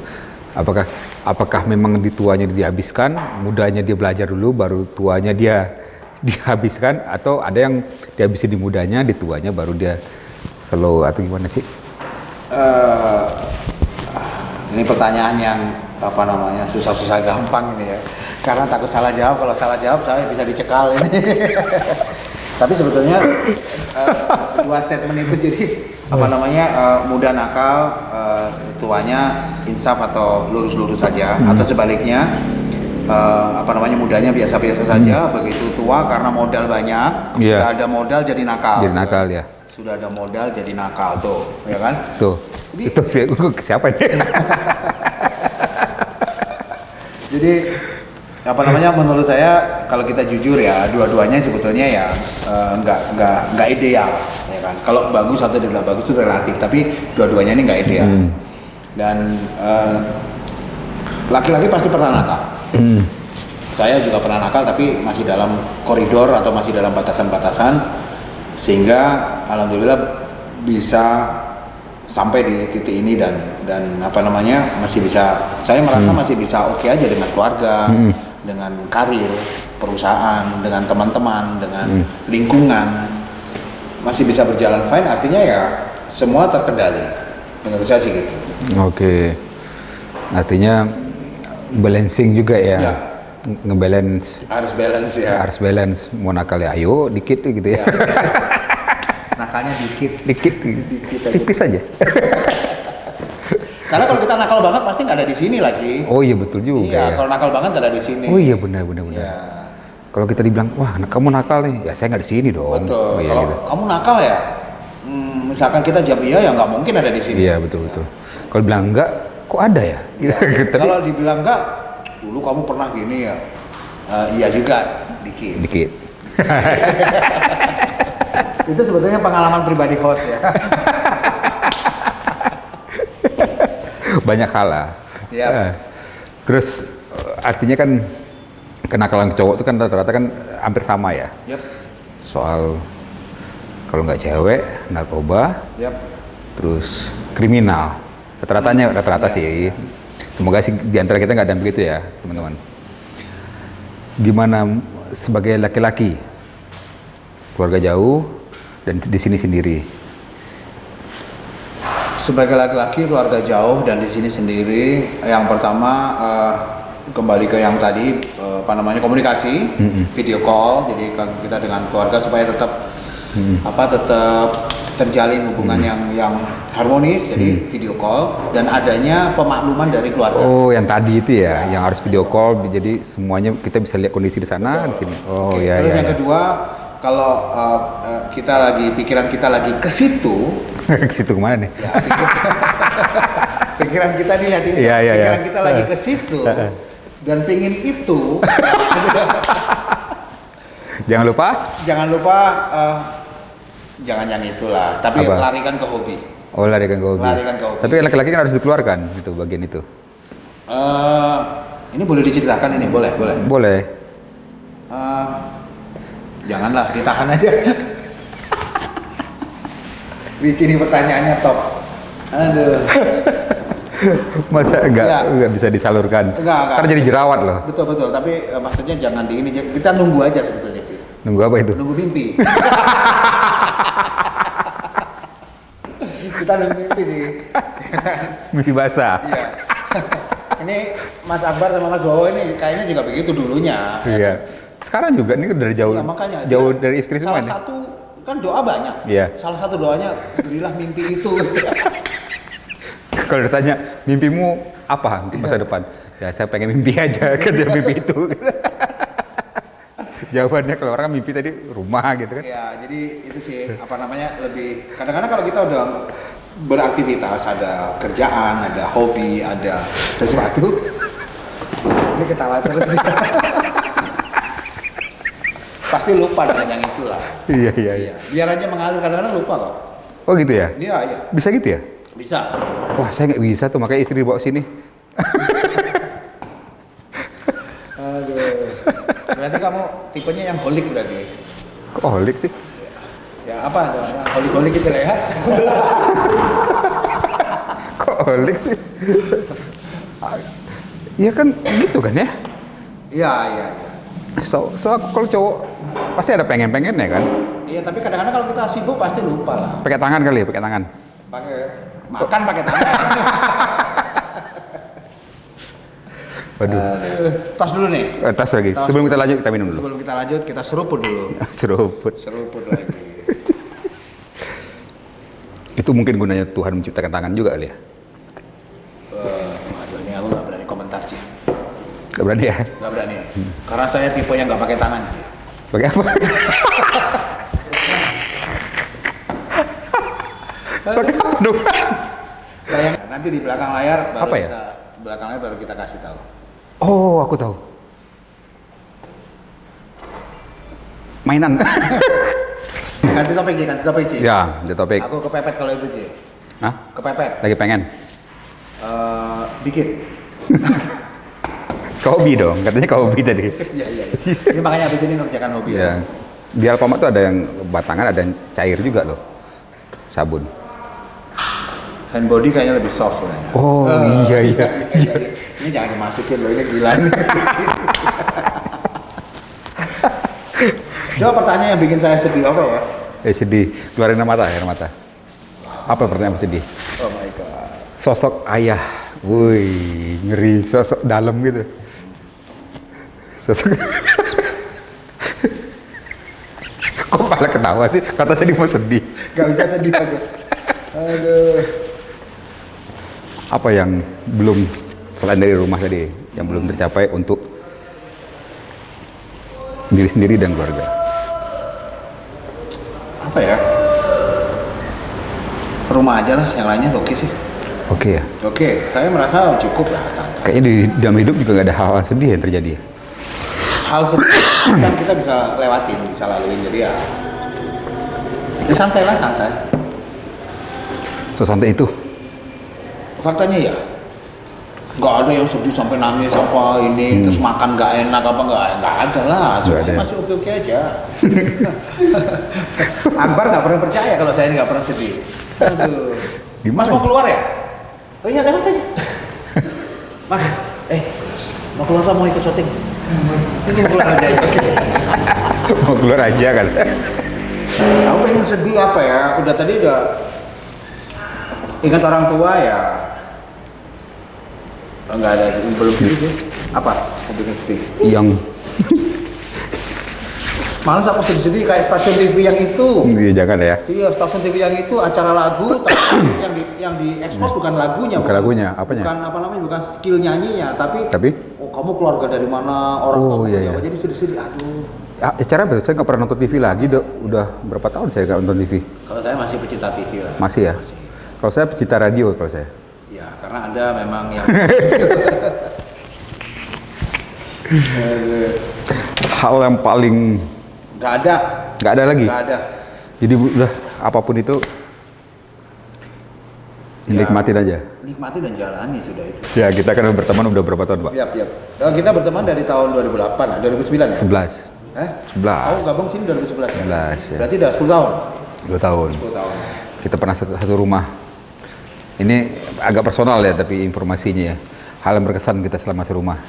Apakah memang di tuanya dihabiskan, mudanya dia belajar dulu, baru tuanya dia dihabiskan, atau ada yang dihabisin di mudanya, di tuanya baru dia slow, atau gimana sih? Ini pertanyaan yang susah-susah gampang ini ya. Karena takut salah jawab. Kalau salah jawab saya bisa dicekal ini. Tapi sebetulnya dua statement itu jadi muda nakal, tuanya insaf atau lurus-lurus saja, atau sebaliknya mudanya biasa-biasa saja, begitu tua karena modal banyak, sudah ada modal jadi nakal. Jadi nakal ya. Sudah ada modal jadi nakal tuh, ya kan? Tuh. Jadi, itu siapa ini? Jadi menurut saya kalau kita jujur ya, dua-duanya sebetulnya ya nggak ideal, ya kan? Kalau bagus atau tidak bagus itu relatif, tapi dua-duanya ini nggak ideal. Dan laki-laki pasti pernah nakal. Saya juga pernah nakal, tapi masih dalam koridor atau masih dalam batasan-batasan, sehingga alhamdulillah bisa sampai di titik ini dan masih bisa, saya merasa masih bisa oke aja dengan keluarga, dengan karir, perusahaan, dengan teman-teman, dengan lingkungan, masih bisa berjalan fine. Artinya ya semua terkendali, menurut saya sih gitu. Oke, artinya balancing juga ya, ngebalance. Harus balance ya. Harus balance, mau nakal ya ayo dikit gitu ya. Nakalnya dikit tipis aja. Karena kalau kita nakal banget pasti nggak ada di sini lah sih. Oh iya betul juga. Iya, ya. kalau nakal banget nggak ada di sini. Oh iya benar. Ya. Kalau kita dibilang wah kamu nakal nih, ya saya nggak di sini dong. Betul. Oh, iya, kalau gitu. kamu nakal ya, misalkan kita jawab iya ya nggak mungkin ada di sini. Iya betul. Kalau bilang enggak, kok ada ya? Ya. Kalau dibilang enggak, dulu kamu pernah gini ya. Iya juga, dikit. Itu sebetulnya pengalaman pribadi host ya. Banyak hal lah. Yep. Terus artinya kan kenakalan cowok itu kan rata-rata kan hampir sama ya. Yep. Soal kalau nggak cewek, narkoba, terus kriminal. Rata-rata sih. Semoga sih di antara kita nggak ada begitu ya, teman-teman. Gimana sebagai laki-laki, keluarga jauh dan di sini sendiri? Sebagai laki-laki keluarga jauh dan di sini sendiri, yang pertama kembali ke yang tadi komunikasi, video call. Jadi kan kita dengan keluarga supaya tetap tetap terjalin hubungan yang harmonis. Jadi video call dan adanya pemakluman dari keluarga. Oh, yang tadi itu ya, yang harus video call. Jadi semuanya kita bisa lihat kondisi di sana, di sini. Oh iya. Terus yang kedua, kalau pikiran kita lagi ke situ. Ke situ kemana nih? Ya, pikiran kita nih lihat ini. Pikiran kita lagi ke situ dan pingin itu. Jangan lupa. Jangan yang itulah, tapi apa? larikan ke hobi. Oh, larikan ke hobi. Tapi laki-laki kan harus dikeluarkan itu bagian itu. Ini boleh diceritakan ini, boleh. Boleh. Janganlah, ditahan aja. Ini pertanyaannya top. Aduh. Masa enggak bisa disalurkan? Enggak. Karena jadi jerawat loh. Betul, tapi maksudnya jangan di ini. Kita nunggu aja sebetulnya sih. Nunggu apa itu? Nunggu mimpi. Kita nunggu mimpi sih. Mimpi basah. Iya. Ini Mas Akbar sama Mas Bowo ini kayaknya juga begitu dulunya. Iya. Sekarang juga ini dari jauh. Ya, makanya jauh dari istri semua salah nih. satu kan doa banyak. Iya. Salah satu doanya berilah mimpi itu. Kalau ditanya mimpimu apa untuk masa depan? Ya saya pengen mimpi aja kerja mimpi itu. Jawabannya kalau orang mimpi tadi rumah gitu kan. Ya, jadi itu sih lebih kadang-kadang kalau kita udah beraktivitas, ada kerjaan, ada hobi, ada sesuatu. Ini ketawa terus. Pasti lupa dengan yang itulah. Iya. Biar aja mengalir, kadang-kadang lupa kok. Oh gitu ya? Iya. Bisa gitu ya? Bisa. Wah saya nggak bisa tuh, makanya istri dibawa sini. Aduh. Berarti kamu tipenya yang holik berarti? Kok holik sih? Ya apa? Holik-holik itu ya? Workaholic. Iya kan gitu kan ya? Iya. So aku kalau cowok pasti ada pengen-pengennya kan? Iya, tapi kadang-kadang kalau kita sibuk pasti lupa lah. Pakai tangan kali ya, pakai tangan. Makan pakai tangan. Waduh. Tas dulu nih. Tas lagi. Sebelum kita lanjut kita minum dulu. Sebelum kita lanjut kita seruput dulu. Seruput. Seruput lagi. Itu mungkin gunanya Tuhan menciptakan tangan juga kali ya? Aduh, ini aku nggak berani komentar sih. Gak berani ya? Nggak berani. Karena saya tipe yang nggak pakai tangan sih. Pakai apa? Pakai apa dong? Nanti di belakang layar baru Apa ya? belakang layar baru kita kasih tahu. Oh, aku tahu. Mainan. Ganti topik Ci. Ya, the topik. Aku kepepet kalau itu Ci. Hah? Kepepet. Lagi pengen? Dikit. Ke hobi dong, katanya ke hobi tadi. Iya. Ini makanya habis ini ngerjakan hobi. Ya. Di Alfamart tuh ada yang batangan, ada yang cair juga loh. Sabun. Hand body kayaknya lebih soft lah. Oh, iya. Ini jangan dimasukin loh, ini gila ini. Coba pertanyaan yang bikin saya sedih apa ya? Sedih, keluarin air mata. Apa pertanyaan sedih? Oh my god. Sosok ayah, wih, ngeri, sosok dalam gitu. Sosok. Kok malah ketawa sih? Kata tadi mau sedih. Gak bisa sedih aku. Aduh. Apa yang belum, selain dari rumah tadi, yang belum tercapai untuk diri sendiri dan keluarga? Apa ya? Rumah aja lah, yang lainnya oke sih. Oke ya. Oke, saya merasa cukup lah santai. Kayaknya di dalam hidup juga nggak ada hal sedih yang terjadi. Hal sedih kan kita bisa lewatin, bisa laluin, jadi ya santai lah, santai. So santai itu. Faktanya ya, nggak ada yang sedih sampai nangis apa ini, terus makan nggak enak apa nggak ada lah, semuanya masih oke aja. Akbar nggak pernah percaya kalau saya nggak pernah sedih. Aduh. Gimana? Mas mau keluar ya? Oh iya, lewat aja. Mas, mau keluar atau mau ikut syuting? Mungkin keluar aja ya. Mau keluar aja kan? Aku pengen sedih apa ya? Tadi udah ingat orang tua ya. Enggak ada, belum sedih sih. Apa? Aku bikin sedih. Yang Malas aku sedih-sedih kayak stasiun TV yang itu. Iya, jangan ya. Iya, stasiun TV yang itu acara lagu, tapi yang di expose bukan lagunya. Bukan lagunya, apanya? Bukan apa namanya, bukan skill nyanyinya, tapi oh, kamu keluarga dari mana, orang Oh, kamu, iya. jadi sedih-sedih. Aduh. Acara apa? Saya nggak pernah nonton TV lagi, udah berapa tahun saya nggak nonton TV. Kalau saya masih pecinta TV lah. Masih ya? Masih. Kalau saya pecinta radio kalau saya. Ya, karena Anda memang yang Hal yang paling nggak ada lagi. Nggak ada. Jadi udah apapun itu nikmatin aja. Nikmati dan jalani sudah itu. Ya kita kan udah berteman udah berapa tahun, Pak? Yap. Kita berteman dari tahun 2008, 2009 ya? 11. 11. Oh, gabung sini 2011 ya? 11 ya. Berarti udah 10 tahun? 2 tahun. 10 tahun. Kita pernah satu rumah. Ini agak personal ya tapi informasinya ya. Hal yang berkesan kita selama serumah.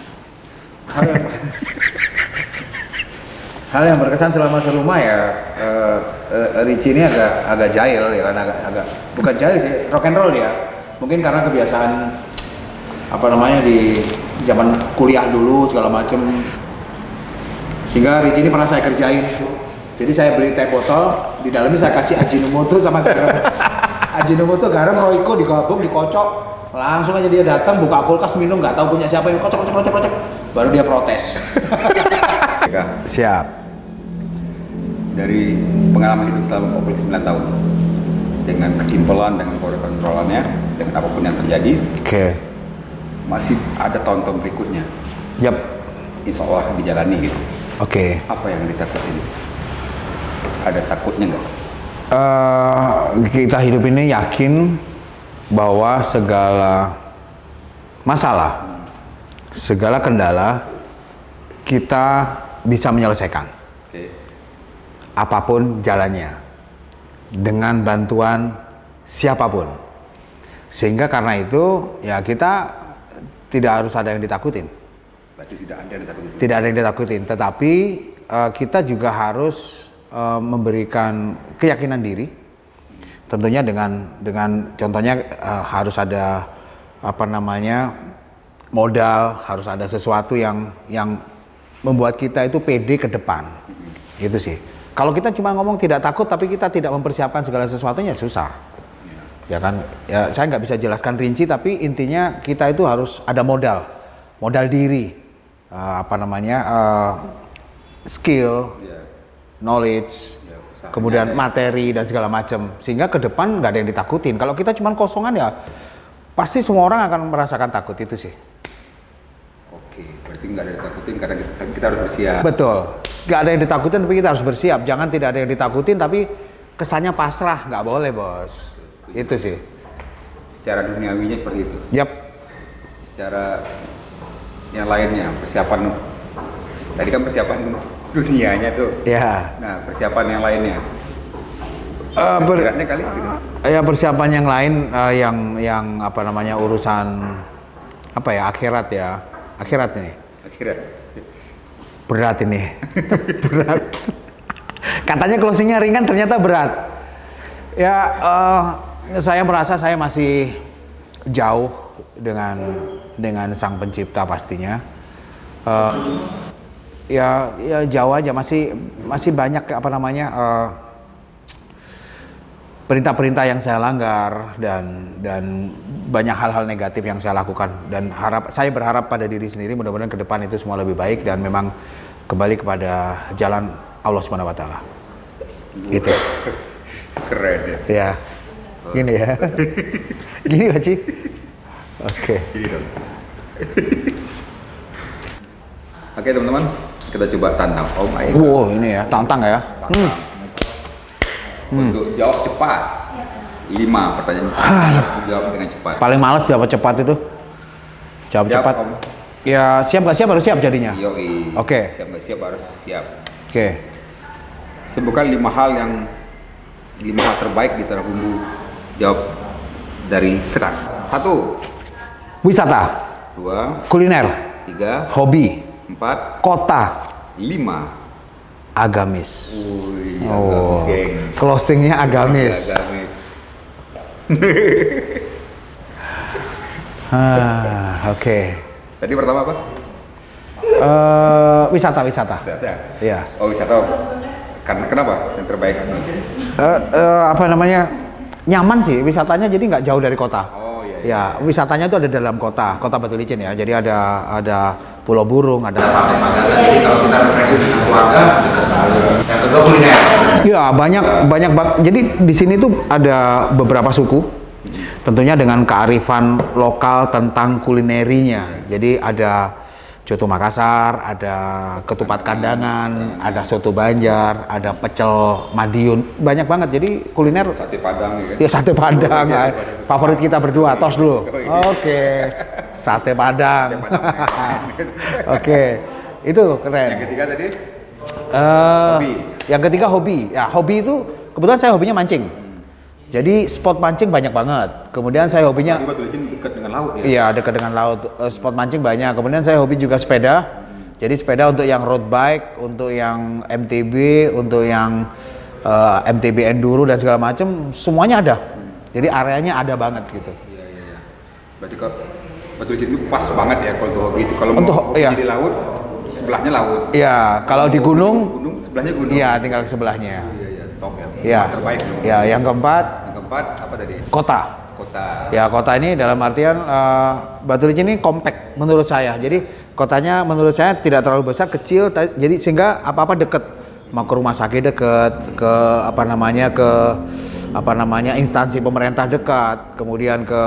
Hal yang berkesan selama serumah ya, Richie ini agak jahil ya kan, agak bukan jahil sih, rock and roll dia. Mungkin karena kebiasaan apa namanya di zaman kuliah dulu segala macem, sehingga Richie ini pernah saya kerjain. Jadi saya beli teh botol, di dalamnya saya kasih Ajinomoto sama garam. Ajinomoto, garam, Royco digabung, dikocok, langsung aja dia datang buka kulkas minum, nggak tahu punya siapa, yang kocok, baru dia protes. Siap. Dari pengalaman hidup selama 49 tahun dengan kesimpulan, dengan kontrolannya, dengan apapun yang terjadi, masih ada tahun-tahun berikutnya. Yap. Insya Allah dijalani gitu. Apa yang ditakutin? Ada takutnya nggak? Kita hidup ini yakin bahwa segala masalah, segala kendala kita bisa menyelesaikan. Apapun jalannya, dengan bantuan siapapun. Sehingga karena itu ya kita tidak harus ada yang ditakutin. Berarti tidak ada yang ditakutin. Tidak ada yang ditakutin, tetapi kita juga harus memberikan keyakinan diri. Tentunya dengan contohnya harus ada modal, harus ada sesuatu yang membuat kita itu pede ke depan. Gitu sih. Kalau kita cuma ngomong tidak takut tapi kita tidak mempersiapkan segala sesuatunya susah. Ya kan? Ya saya nggak bisa jelaskan rinci tapi intinya kita itu harus ada modal diri, skill, knowledge, kemudian materi dan segala macam. Sehingga ke depan nggak ada yang ditakutin. Kalau kita cuma kosongan ya pasti semua orang akan merasakan takut itu sih. Oke, berarti nggak ada yang ditakutin karena kita harus bersiap. Betul. Nggak ada yang ditakutin tapi kita harus bersiap. Jangan tidak ada yang ditakutin tapi kesannya pasrah. Nggak boleh, bos. Itu sih. Secara duniawinya seperti itu. Yap. Secara yang lainnya, persiapan tadi kan persiapan dunianya tuh. Ya. Nah, persiapan yang lainnya. Beratnya kali gitu. Ya persiapan yang lain yang urusan akhirat ya. Akhirat nih. Akhirat. Berat ini. Berat. Katanya closingnya ringan ternyata berat. Ya saya merasa saya masih jauh dengan Sang Pencipta pastinya. Ya jauh aja masih banyak perintah-perintah yang saya langgar dan banyak hal-hal negatif yang saya lakukan dan saya berharap pada diri sendiri mudah-mudahan ke depan itu semua lebih baik dan memang kembali kepada jalan Allah Subhanahu wa taala. Gitu. Keren ya. Ya. Gini ya. Gini lah, Ci. Oke. Gini dong. Oke, teman-teman, kita coba tantang Om Aika. Wow, ini ya, tantang ya. Untuk jawab cepat. 5 pertanyaan. Harus jawab dengan cepat. Paling males jawab cepat itu. Jawab Siap, cepat. Om. Ya, siap nggak siap harus siap jadinya. Yoi. Oke. Siap nggak siap harus siap. Oke. Sebutkan 5 hal terbaik di tanah bumbu. Jawab dari serat. 1. Wisata, 2. kuliner, 3. hobi, 4. kota, 5. agamis. Wih, Oh, agamis, geng. closingnya agamis. Agamis. Oke. Tadi pertama apa? Wisata. Wisata. Iya. Oh, wisata. Karena kenapa? Yang terbaik. Nyaman sih wisatanya, jadi nggak jauh dari kota. Oh iya. Ya, wisatanya itu ada dalam kota Batu Licin ya. Jadi ada Pulau Burung, ada pantai-pantai. Jadi kalau kita refreshing dengan keluarga, dekat sekali. Yang kedua kuliner. Ya, banyak. Jadi di sini tuh ada beberapa suku. Tentunya dengan kearifan lokal tentang kulinerinya. Jadi ada Coto Makassar, ada ketupat kandangan, ada soto Banjar, ada pecel Madiun, banyak banget. Jadi kuliner Sate Padang ya kan? ya sate Padang, favorit kita berdua, tos dulu. Oke, sate Padang. Oke, itu keren. Yang ketiga tadi? Hobi. Yang ketiga hobi. Ya hobi itu kebetulan saya hobinya mancing. Jadi spot mancing banyak banget. Kemudian saya hobinya Batu Licin dekat dengan laut ya? iya, dekat dengan laut. Spot mancing banyak. Kemudian saya hobi juga sepeda. Jadi sepeda untuk yang road bike, untuk yang MTB, untuk yang MTB enduro dan segala macam, semuanya ada. Jadi areanya ada banget gitu. Iya. Berarti kalau Batu Licin itu pas banget ya kalau untuk hobi itu. Kalau Untuk mau hobi iya. di laut, sebelahnya laut. Iya, kalau di gunung, sebelahnya gunung. iya tinggal ke sebelahnya. Iya, top ya. Iya. Terbaik. Ya, yang keempat Yang keempat apa tadi? kota. Kota. Ya kota ini dalam artian Batu Licin ini compact menurut saya. Jadi kotanya menurut saya tidak terlalu besar, kecil, jadi sehingga apa-apa deket. Mau ke rumah sakit deket, ke instansi pemerintah dekat, kemudian ke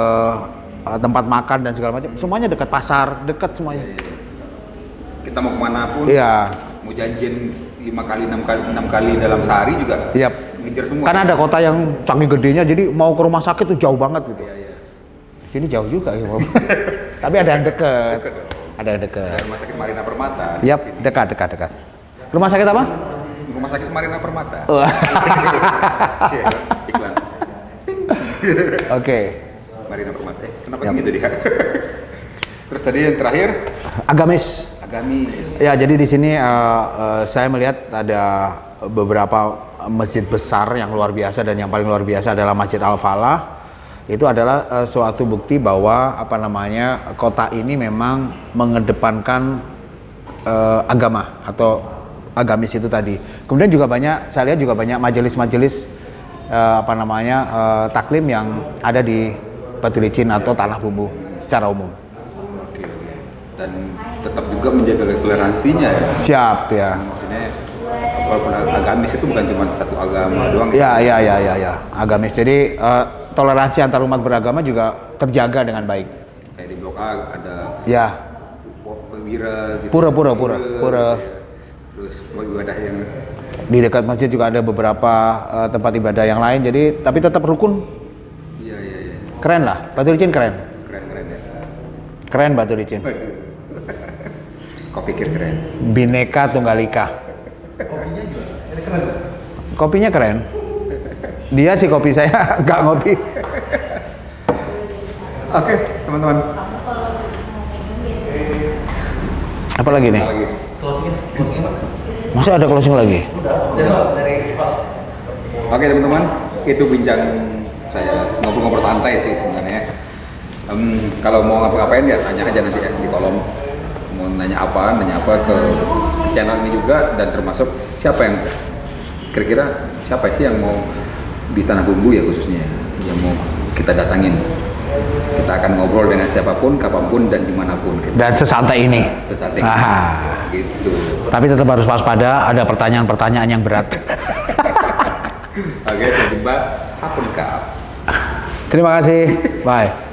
tempat makan dan segala macam, semuanya dekat, pasar dekat semuanya. Kita mau kemana pun. Iya. Mau janjian 5 kali, 6 kali dalam sehari juga. Iya. Ngejar semua. Kan ada kota yang saking gedenya, jadi mau ke rumah sakit tuh jauh banget gitu. Iya. Di sini jauh juga ya. Tapi ada yang dekat. Dekat dong. Ada yang dekat. Rumah sakit Marina Permata. Yap, dekat. Rumah sakit apa? Rumah sakit Marina Permata. Wah. Iklan. Oke. Marina Permata. Kenapa Yap. gitu dia? Terus tadi yang terakhir Agamis. Agamis. Ya, jadi di sini saya melihat ada beberapa masjid besar yang luar biasa, dan yang paling luar biasa adalah Masjid Al-Falah. Itu adalah suatu bukti bahwa kota ini memang mengedepankan agama atau agamis itu tadi. Kemudian juga saya lihat juga banyak majelis-majelis taklim yang ada di Batu Licin atau Tanah Bumbu secara umum. Oke. Dan tetap juga menjaga toleransinya ya. Siap ya. Maksudnya walaupun agamis itu bukan cuma satu agama doang. Ya. Agamis. Jadi toleransi antar umat beragama juga terjaga dengan baik. Kayak di Blok A ada Ya. Pewira gitu. Pura. Ya. Terus ibadah yang Di dekat masjid juga ada beberapa tempat ibadah yang lain. Jadi tapi tetap rukun. iya. Keren lah. Batu Licin keren. Keren ya. Keren Batu Licin. Waduh. Kok pikir keren? Bhinneka Tunggal Ika. Kopinya keren. Dia sih kopi, saya nggak ngopi. Oke, teman-teman. Apa lagi nih? Apa lagi? Masa ada closing lagi? Oke teman-teman, itu bincang saya ngobrol-ngobrol santai sih sebenarnya. Kalau mau ngapa-ngapain ya tanya aja nanti ya di kolom. Mau nanya apa ke channel ini juga, dan termasuk siapa yang kira-kira siapa sih yang mau di Tanah Bumbu ya khususnya yang mau kita datangin. Kita akan ngobrol dengan siapapun, kapanpun, dan dimanapun. Dan sesantai ini. Sesantai. Aha. Gitu. Tapi tetap harus waspada, ada pertanyaan-pertanyaan yang berat. Oke, sampai jumpa. Hapun kap. Terima kasih. Bye.